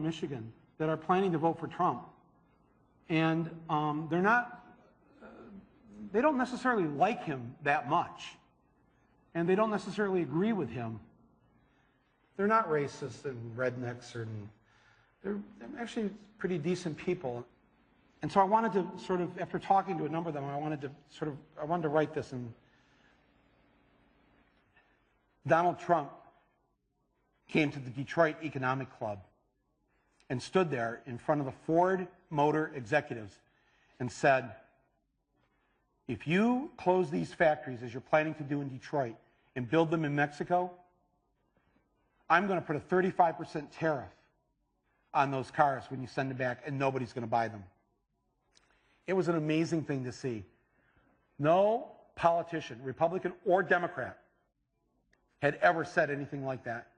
Michigan that are planning to vote for Trump. And they don't necessarily like him that much. And they don't necessarily agree with him. They're not racist and rednecks, they're actually pretty decent people. And so I wanted to sort of, after talking to a number of them, I wanted to write this. And Donald Trump came to the Detroit Economic Club and stood there in front of the Ford Motor executives and said, if you close these factories as you're planning to do in Detroit and build them in Mexico, I'm going to put a 35% tariff on those cars when you send them back, and nobody's going to buy them. It was an amazing thing to see. No politician, Republican or Democrat, had ever said anything like that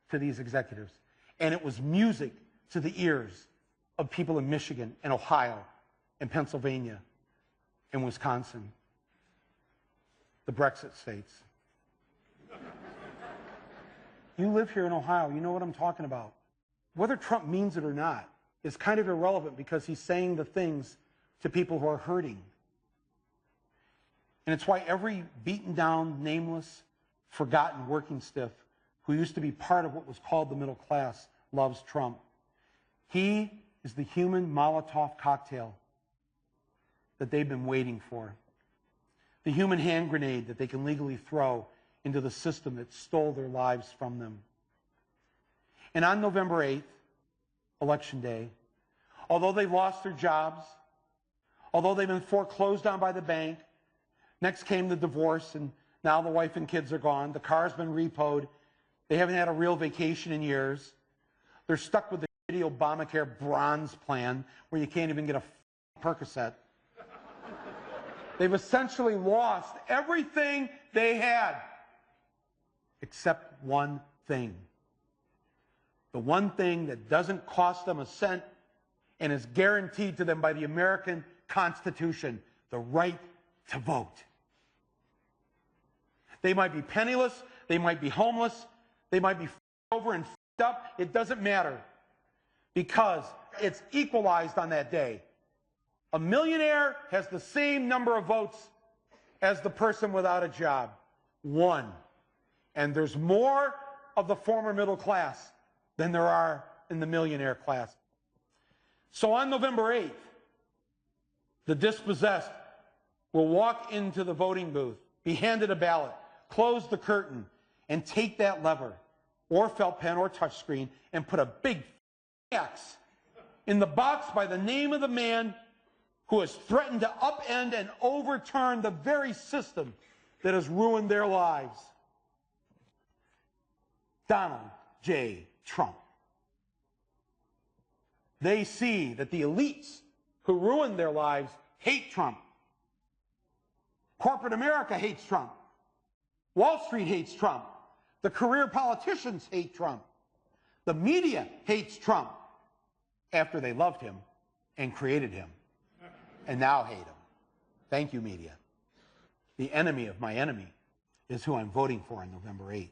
to these executives. And it was music to the ears of people in Michigan and Ohio and Pennsylvania and Wisconsin, the Brexit states. You live here in Ohio, you know what I'm talking about. Whether Trump means it or not is kind of irrelevant because he's saying the things to people who are hurting. And it's why every beaten down, nameless, forgotten working stiff who used to be part of what was called the middle class loves Trump. He is the human Molotov cocktail that they've been waiting for. The human hand grenade that they can legally throw into the system that stole their lives from them. And on November 8th, Election Day, although they've lost their jobs, although they've been foreclosed on by the bank, next came the divorce, and now the wife and kids are gone, the car's been repoed, they haven't had a real vacation in years, they're stuck with the shitty Obamacare bronze plan where you can't even get a Percocet. They've essentially lost everything they had, except one thing. The one thing that doesn't cost them a cent and is guaranteed to them by the American Constitution, the right to vote. They might be penniless, they might be homeless, they might be over and up, it doesn't matter, because it's equalized on that day. A millionaire has the same number of votes as the person without a job. One. And there's more of the former middle class than there are in the millionaire class. So on November 8th, the dispossessed will walk into the voting booth, be handed a ballot, close the curtain, and take that lever, or felt pen or touchscreen, and put a big X in the box by the name of the man who has threatened to upend and overturn the very system that has ruined their lives. Donald J. Trump. They see that the elites who ruined their lives hate Trump. Corporate America hates Trump. Wall Street hates Trump. The career politicians hate Trump. The media hates Trump after they loved him and created him, and now hate him. Thank you, media. The enemy of my enemy is who I'm voting for on November 8th.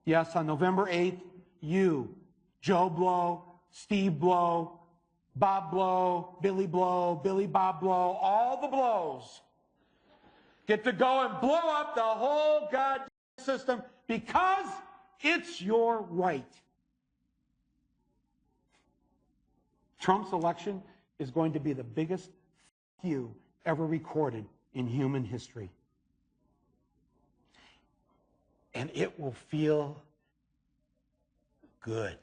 Yes, on November 8th, you, Joe Blow, Steve Blow, Bob Blow, Billy Bob Blow, all the blows, get to go and blow up the whole goddamn system because it's your right. Trump's election is going to be the biggest f you ever recorded in human history. And it will feel good.